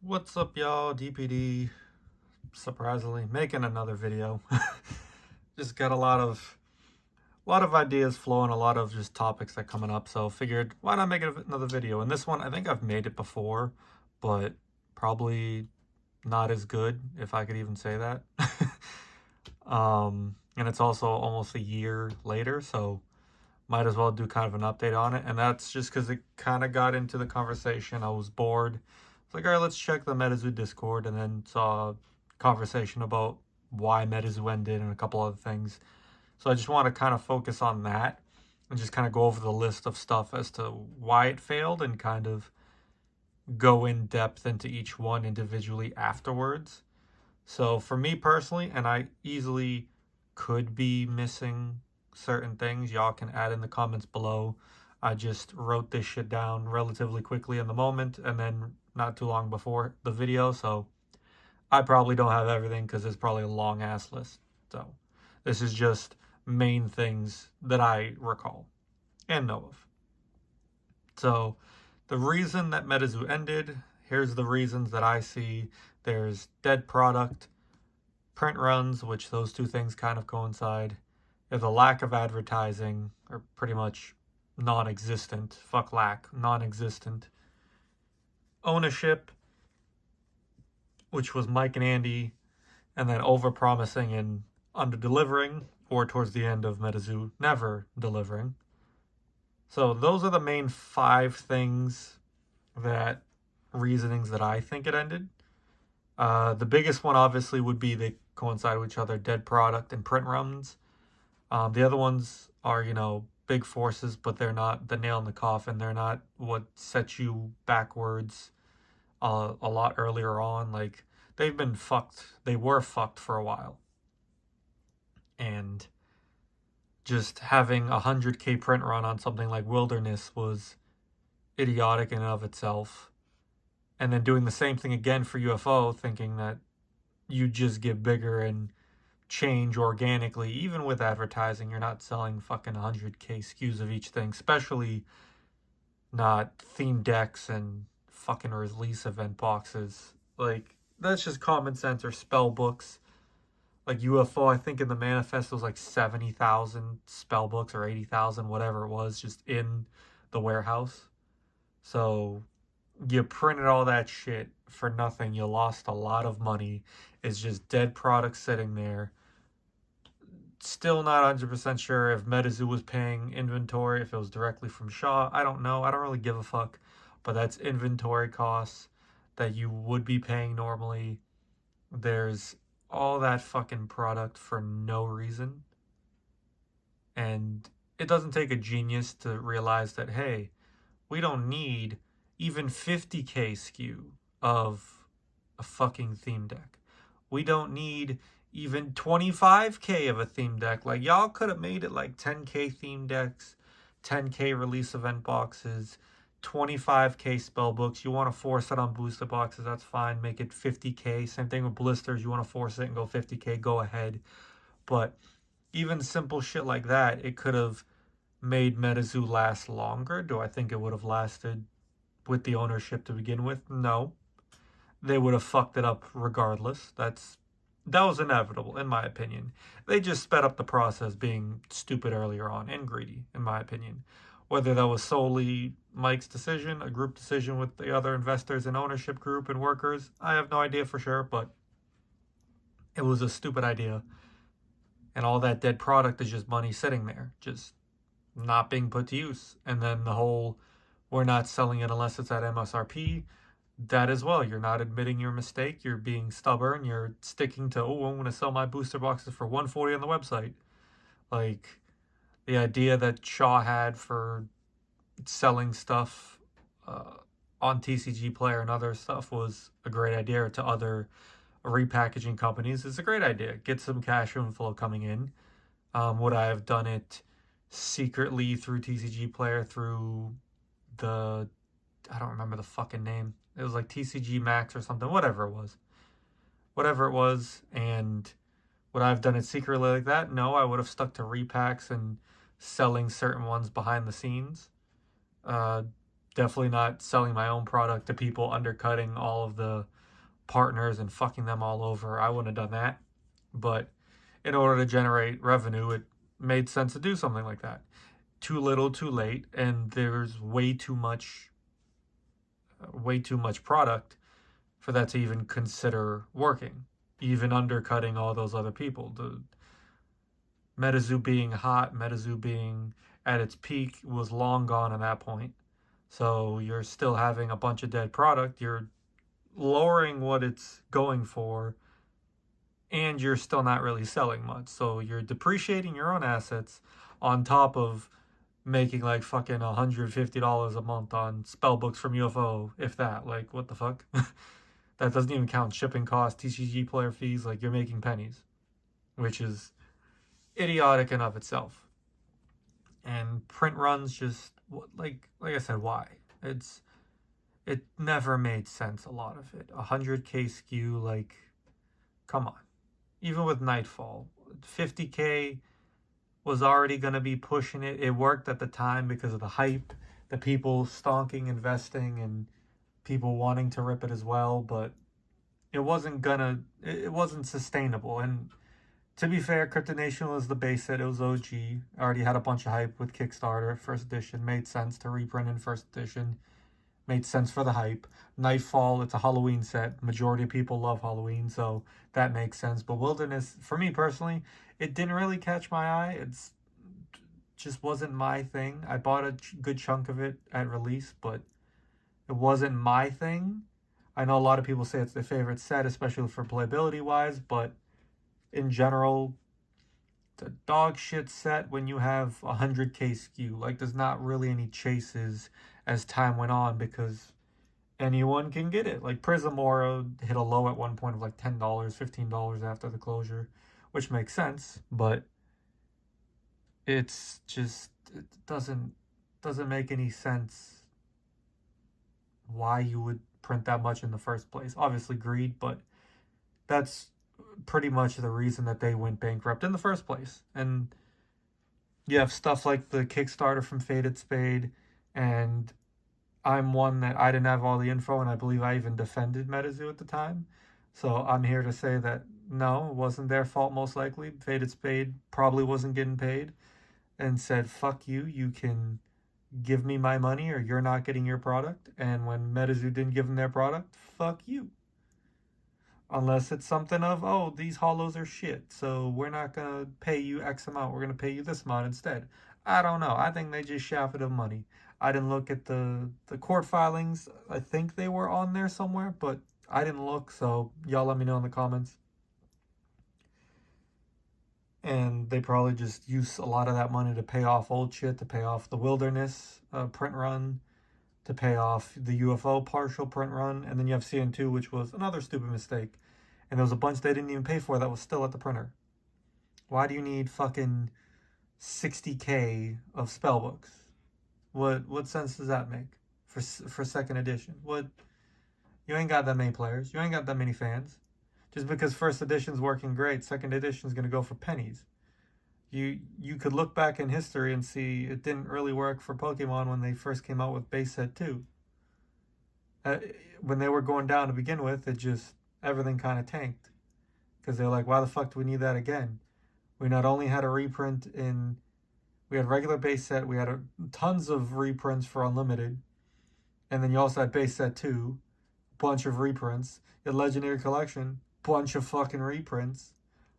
What's up, y'all? DPD, surprisingly, making another video. Just got a lot of ideas flowing, a lot of just topics that coming up, so figured why not make another video. And this one, I think I've made it before, but probably not as good, if I could even say that. And it's also almost a year later, so might as well do kind of an update on it. And that's just because it kind of got into the conversation. I was bored. It's like, all right, let's check the MetaZoo Discord, and then saw a conversation about why MetaZoo ended and a couple other things. So I just want to kind of focus on that and just kind of go over the list of stuff as to why it failed and kind of go in depth into each one individually afterwards. So for me personally, and I easily could be missing certain things, y'all can add in the comments below. I just wrote this shit down relatively quickly in the moment and then not too long before the video, so I probably don't have everything because it's probably a long ass list. So this is just main things that I recall and know of. So the reason that MetaZoo ended, here's the reasons that I see. There's dead product, print runs, which those two things kind of coincide. There's a lack of advertising, or pretty much non-existent. Fuck lack, non-existent. Ownership, which was Mike and Andy, and then over-promising and under-delivering, or towards the end of MetaZoo, never delivering. So those are the main 5 reasonings that I think it ended. The biggest one obviously would be they coincide with each other, dead product and print runs. The other ones are, big forces, but they're not the nail in the coffin. They're not what sets you backwards a lot earlier on. Like, they've been fucked. They were fucked for a while. And just having a 100K print run on something like Wilderness was idiotic in and of itself. And then doing the same thing again for UFO, thinking that you just get bigger and change organically. Even with advertising, you're not selling fucking 100K SKUs of each thing, especially not theme decks and fucking release event boxes. Like, that's just common sense. Or spell books. Like UFO, I think in the manifest was like 70,000 spell books or 80,000, whatever it was, just in the warehouse. So you printed all that shit for nothing. You lost a lot of money. It's just dead product sitting there. Still not 100% sure if MetaZoo was paying inventory, if it was directly from Shaw. I don't know. I don't really give a fuck. But that's inventory costs that you would be paying normally. There's all that fucking product for no reason. And it doesn't take a genius to realize that, hey, we don't need even 50K SKU of a fucking theme deck. We don't need even 25K of a theme deck. Like, y'all could have made it like 10K theme decks, 10K release event boxes, 25K spell books. You want to force it on booster boxes, that's fine. Make it 50K. Same thing with blisters. You want to force it and go 50K, go ahead. But even simple shit like that, it could have made MetaZoo last longer. Do I think it would have lasted with the ownership to begin with? No. They would have fucked it up regardless. That was inevitable, in my opinion. They just sped up the process, being stupid earlier on and greedy, in my opinion. Whether that was solely Mike's decision, a group decision with the other investors and ownership group and workers, I have no idea for sure, but it was a stupid idea. And all that dead product is just money sitting there, just not being put to use. And then the whole, we're not selling it unless it's at MSRP, that as well. You're not admitting your mistake. You're being stubborn. You're sticking to, oh, I'm going to sell my booster boxes for $140 on the website. Like, the idea that Shaw had for selling stuff on TCG Player and other stuff was a great idea, to other repackaging companies. It's a great idea. Get some cash inflow coming in. Would I have done it secretly through TCG Player, through the, I don't remember the fucking name. It was like TCG Max or something, whatever it was. And would I have done it secretly like that? No, I would have stuck to repacks and selling certain ones behind the scenes. There Definitely not selling my own product to people, undercutting all of the partners and fucking them all over. I wouldn't have done that. But in order to generate revenue, it made sense to do something like that. Too little, too late, and there's way too much product for that to even consider working, even undercutting all those other people. The MetaZoo being hot, MetaZoo being at its peak was long gone at that point. So you're still having a bunch of dead product. You're lowering what it's going for, and you're still not really selling much. So you're depreciating your own assets on top of making like fucking $150 a month on spell books from UFO, if that. Like, what the fuck? That doesn't even count shipping costs, TCG player fees. Like, you're making pennies, which is idiotic in of itself. And print runs just like I said, why? It never made sense, a lot of it. 100K SKU, like, come on. Even with Nightfall, 50K was already going to be pushing it. It worked at the time because of the hype, the people stonking, investing, and people wanting to rip it as well, but it wasn't sustainable. And to be fair, Crypto Nation was the base set. It was OG. Already had a bunch of hype with Kickstarter. First edition made sense to reprint in first edition. Made sense for the hype. Nightfall, it's a Halloween set. Majority of people love Halloween, so that makes sense. But Wilderness, for me personally, it didn't really catch my eye. It's just wasn't my thing. I bought a good chunk of it at release, but it wasn't my thing. I know a lot of people say it's their favorite set, especially for playability wise, but in general, it's a dog shit set when you have 100K SKU. Like, there's not really any chases as time went on because anyone can get it. Like, Prism Aura hit a low at one point of like $10, $15 after the closure, which makes sense, but it's just, it doesn't make any sense why you would print that much in the first place. Obviously greed, but that's pretty much the reason that they went bankrupt in the first place. And you have stuff like the Kickstarter from Faded Spade, and I'm one that I didn't have all the info, and I believe I even defended MetaZoo at the time. So I'm here to say that no, it wasn't their fault most likely. Faded Spade probably wasn't getting paid and said, fuck you, you can give me my money or you're not getting your product. And when MetaZoo didn't give them their product, fuck you. Unless it's something of, oh, these hollows are shit, so we're not going to pay you X amount. We're going to pay you this amount instead. I don't know. I think they just shafted them money. I didn't look at the court filings. I think they were on there somewhere, but I didn't look, so y'all let me know in the comments. And they probably just use a lot of that money to pay off old shit, to pay off the Wilderness print run, to pay off the UFO partial print run, and then you have CN2, which was another stupid mistake. And there was a bunch they didn't even pay for that was still at the printer. Why do you need fucking 60K of spellbooks? What sense does that make for second edition? What, you ain't got that many players. You ain't got that many fans. Just because first edition's working great, second edition's gonna go for pennies. You could look back in history and see it didn't really work for Pokemon when they first came out with base set 2. When they were going down to begin with, it just, everything kind of tanked. Because they're like, why the fuck do we need that again? We not only had a reprint we had regular base set, we had tons of reprints for Unlimited, and then you also had base set 2, bunch of reprints. You had Legendary Collection, bunch of fucking reprints.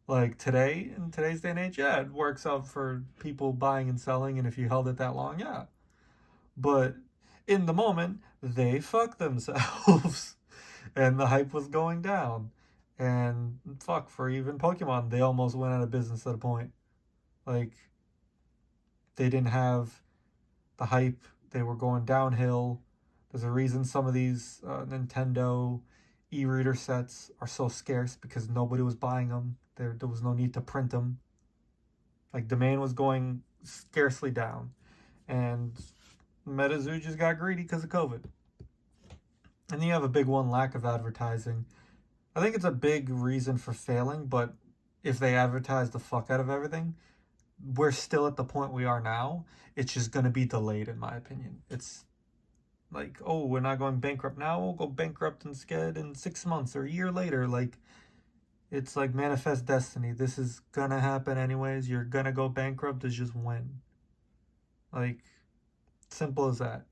Like, today, in today's day and age, yeah, it works out for people buying and selling, and if you held it that long, yeah. But in the moment, they fucked themselves, and the hype was going down. And fuck, for even Pokemon, they almost went out of business at a point. Like, they didn't have the hype, they were going downhill. There's a reason some of these Nintendo e-reader sets are so scarce, because nobody was buying them. There was no need to print them. Like, demand was going scarcely down. And MetaZoo just got greedy because of COVID. And then you have a big one, lack of advertising. I think it's a big reason for failing, but if they advertise the fuck out of everything, we're still at the point we are now. It's just going to be delayed, in my opinion. Like, oh, we're not going bankrupt now, we'll go bankrupt instead in 6 months or a year later. Like, it's like manifest destiny. This is gonna happen anyways. You're gonna go bankrupt, it's just when. Like, simple as that.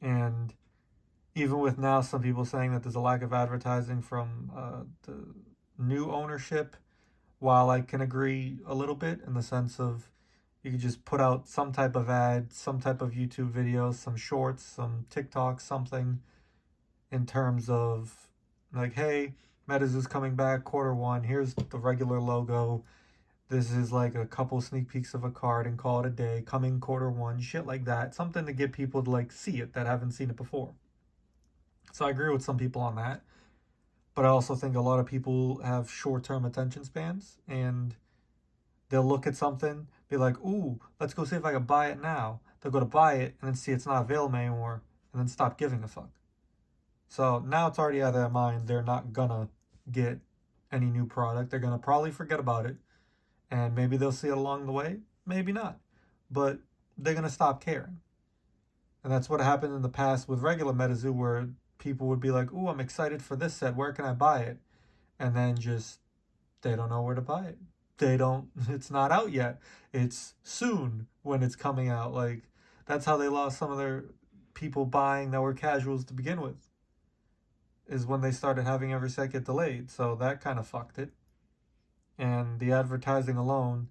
And even with now some people saying that there's a lack of advertising from the new ownership, while I can agree a little bit in the sense of you could just put out some type of ad, some type of YouTube video, some shorts, some TikTok, something in terms of like, hey, MetaZoo's coming back, Q1, here's the regular logo. This is like a couple sneak peeks of a card and call it a day, coming Q1, shit like that. Something to get people to like see it that haven't seen it before. So I agree with some people on that. But I also think a lot of people have short term attention spans and they'll look at something, be like, ooh, let's go see if I can buy it now. They'll go to buy it and then see it's not available anymore and then stop giving a fuck. So now it's already out of their mind. They're not gonna get any new product. They're gonna probably forget about it. And maybe they'll see it along the way, maybe not. But they're gonna stop caring. And that's what happened in the past with regular MetaZoo, where people would be like, ooh, I'm excited for this set. Where can I buy it? And then just, they don't know where to buy it. They don't, it's not out yet. It's soon when it's coming out. Like, that's how they lost some of their people buying that were casuals to begin with, is when they started having every set get delayed. So that kind of fucked it. And the advertising alone,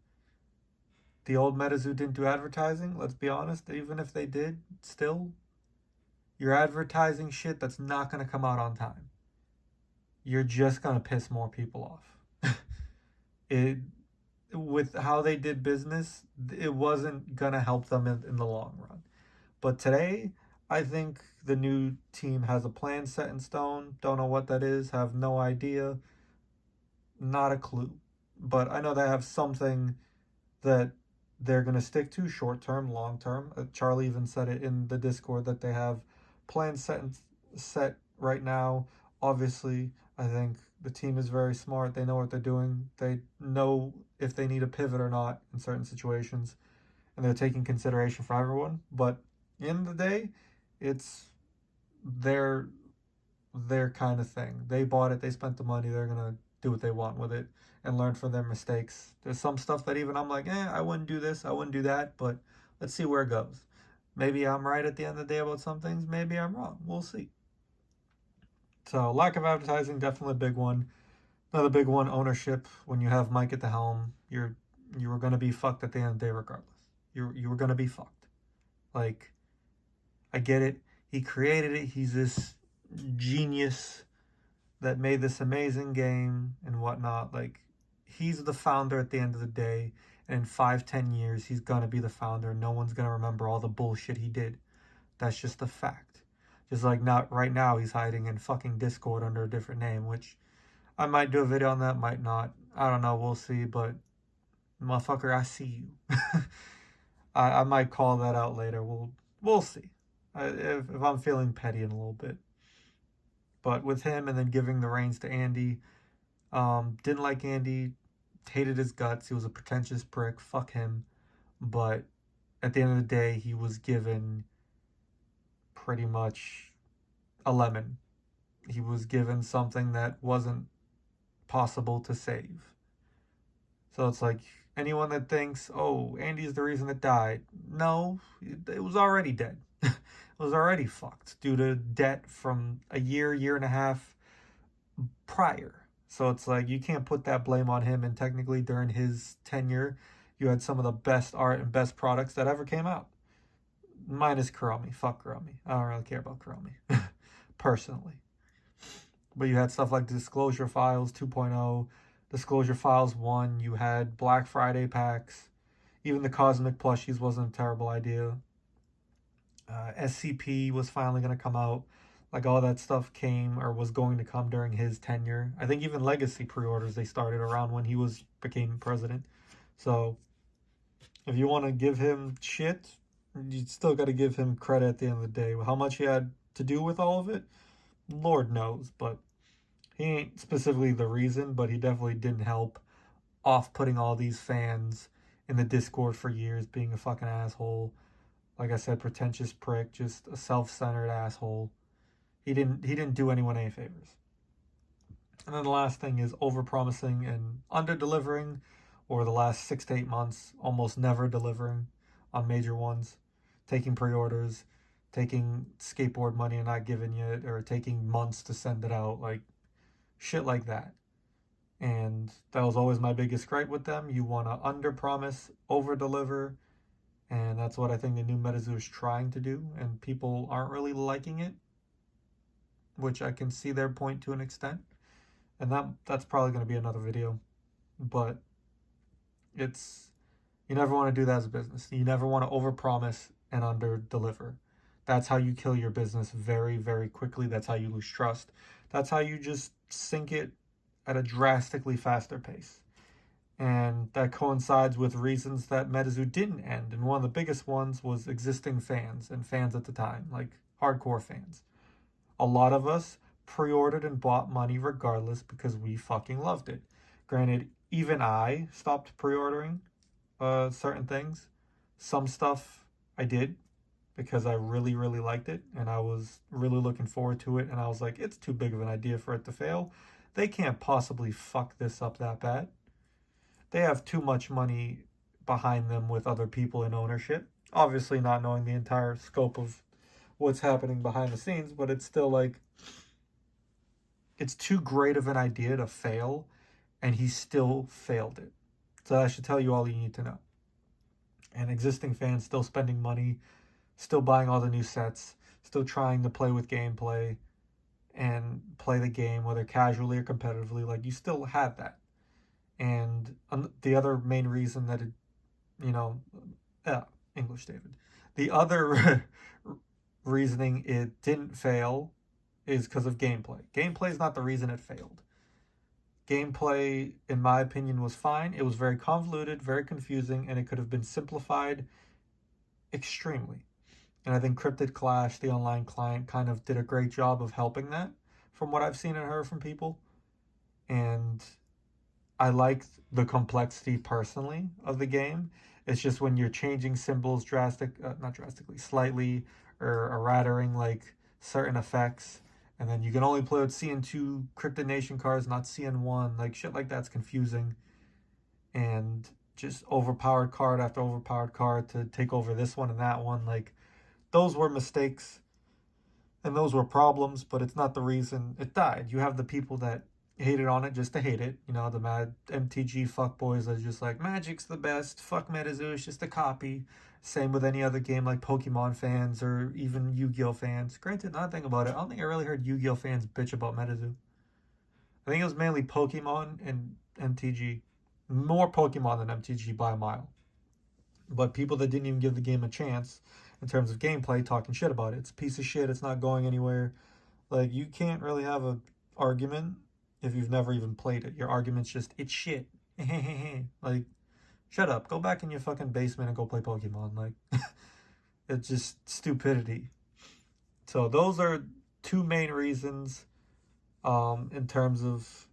the old MetaZoo didn't do advertising, let's be honest. Even if they did, still, you're advertising shit that's not going to come out on time. You're just going to piss more people off. It, with how they did business, it wasn't going to help them in the long run. But today, I think the new team has a plan set in stone. Don't know what that is, have no idea. Not a clue. But I know they have something that they're going to stick to short term, long term. Charlie even said it in the Discord that they have plans set right now. Obviously, I think the team is very smart. They know what they're doing. They know if they need a pivot or not in certain situations, and they're taking consideration for everyone. But in the day, it's their kind of thing. They bought it. They spent the money. They're gonna do what they want with it and learn from their mistakes. There's some stuff that even I'm like, I wouldn't do this, I wouldn't do that, but let's see where it goes. Maybe I'm right at the end of the day about some things, maybe I'm wrong. We'll see. So lack of advertising, definitely a big one. Another big one, ownership. When you have Mike at the helm, you were gonna be fucked at the end of the day regardless. You were gonna be fucked. Like, I get it. He created it. He's this genius that made this amazing game and whatnot. Like, he's the founder at the end of the day, and in 5-10 years he's gonna be the founder. No one's gonna remember all the bullshit he did. That's just a fact. Just like, not right now he's hiding in fucking Discord under a different name, which I might do a video on that, might not. I don't know, we'll see. But motherfucker, I see you. I might call that out later. We'll see. If I'm feeling petty in a little bit. But with him and then giving the reins to Andy, didn't like Andy, hated his guts. He was a pretentious prick. Fuck him. But at the end of the day, he was given pretty much a lemon. He was given something that wasn't possible to save. So it's like, anyone that thinks, oh, Andy's the reason it died. No, it was already dead. It was already fucked due to debt from a year and a half prior. So it's like, you can't put that blame on him. And technically, during his tenure, you had some of the best art and best products that ever came out. Minus Kuromi. Fuck Kuromi. I don't really care about Kuromi, personally. But you had stuff like Disclosure Files 2.0, Disclosure Files 1. You had Black Friday packs. Even the Cosmic Plushies wasn't a terrible idea. SCP was finally going to come out. Like, all that stuff came or was going to come during his tenure. I think even Legacy pre-orders, they started around when he became president. So if you want to give him shit, you still got to give him credit at the end of the day. How much he had to do with all of it, Lord knows. But he ain't specifically the reason, but he definitely didn't help off-putting all these fans in the Discord for years, being a fucking asshole. Like I said, pretentious prick, just a self-centered asshole. He didn't do anyone any favors. And then the last thing is overpromising and under-delivering, or the last 6 to 8 months almost never delivering on major ones, taking pre-orders, taking skateboard money and not giving it, or taking months to send it out, like shit like that. And that was always my biggest gripe with them. You want to under-promise, over-deliver, and that's what I think the new MetaZoo is trying to do, and people aren't really liking it, which I can see their point to an extent. And that's probably going to be another video. But it's, you never want to do that as a business. You never want to overpromise and under-deliver. That's how you kill your business very, very quickly. That's how you lose trust. That's how you just sink it at a drastically faster pace. And that coincides with reasons that MetaZoo didn't end. And one of the biggest ones was existing fans, and fans at the time, like hardcore fans. A lot of us pre-ordered and bought money regardless because we fucking loved it. Granted, even I stopped pre-ordering certain things. Some stuff I did because I really, really liked it and I was really looking forward to it, and I was like, it's too big of an idea for it to fail. They can't possibly fuck this up that bad. They have too much money behind them with other people in ownership. Obviously not knowing the entire scope of what's happening behind the scenes, but it's still like, it's too great of an idea to fail, and he still failed it. So that should tell you all you need to know. And existing fans still spending money, still buying all the new sets, still trying to play with gameplay and play the game, whether casually or competitively, like you still had that. And the other main reason that it, English David. The other reasoning it didn't fail is because of gameplay. Gameplay is not the reason it failed. Gameplay, in my opinion, was fine. It was very convoluted, very confusing, and it could have been simplified extremely. And I think Cryptid Clash, the online client, kind of did a great job of helping that, from what I've seen and heard from people. And I like the complexity personally of the game. It's just when you're changing symbols not drastically, slightly, or errating like certain effects, and then you can only play with CN2 Cryptid Nation cards, not CN1, like shit like that's confusing. And just overpowered card after overpowered card to take over this one and that one, like those were mistakes and those were problems, but it's not the reason it died. You have the people that hated on it just to hate it. The mad MTG fuckboys are just like, Magic's the best, fuck MetaZoo, it's just a copy. Same with any other game like Pokemon fans or even Yu-Gi-Oh fans. Granted, another thing about it, I don't think I really heard Yu-Gi-Oh fans bitch about MetaZoo. I think it was mainly Pokemon and MTG. More Pokemon than MTG by a mile. But people that didn't even give the game a chance in terms of gameplay talking shit about it. It's a piece of shit, it's not going anywhere. Like, you can't really have an argument if you've never even played it. Your argument's just, it's shit. Like, shut up. Go back in your fucking basement and go play Pokemon. Like, it's just stupidity. So those are two main reasons in terms of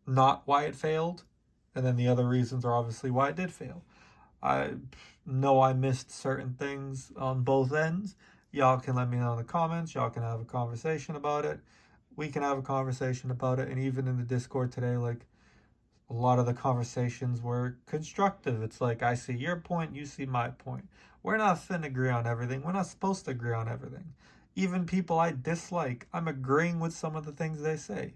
not why it failed. And then the other reasons are obviously why it did fail. I know I missed certain things on both ends. Y'all can let me know in the comments. Y'all can have a conversation about it. We can have a conversation about it. And even in the Discord today, like, a lot of the conversations were constructive. It's like, I see your point, you see my point. We're not finna agree on everything. We're not supposed to agree on everything. Even people I dislike, I'm agreeing with some of the things they say.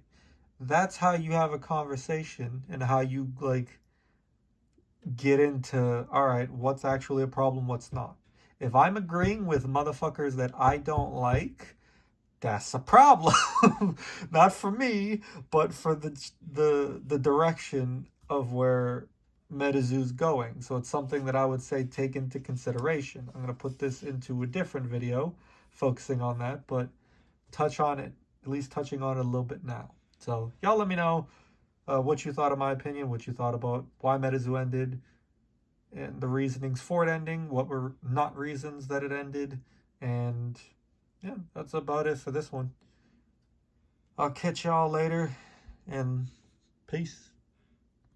That's how you have a conversation, and how you, like, get into, all right, what's actually a problem, what's not. If I'm agreeing with motherfuckers that I don't like, that's a problem. Not for me, but for the direction of where MetaZoo's going. So it's something that I would say take into consideration. I'm going to put this into a different video focusing on that, but touch on it, at least touching on it a little bit now. So y'all let me know what you thought of my opinion, what you thought about why MetaZoo ended, and the reasonings for it ending, what were not reasons that it ended, and yeah, that's about it for this one. I'll catch y'all later, and peace.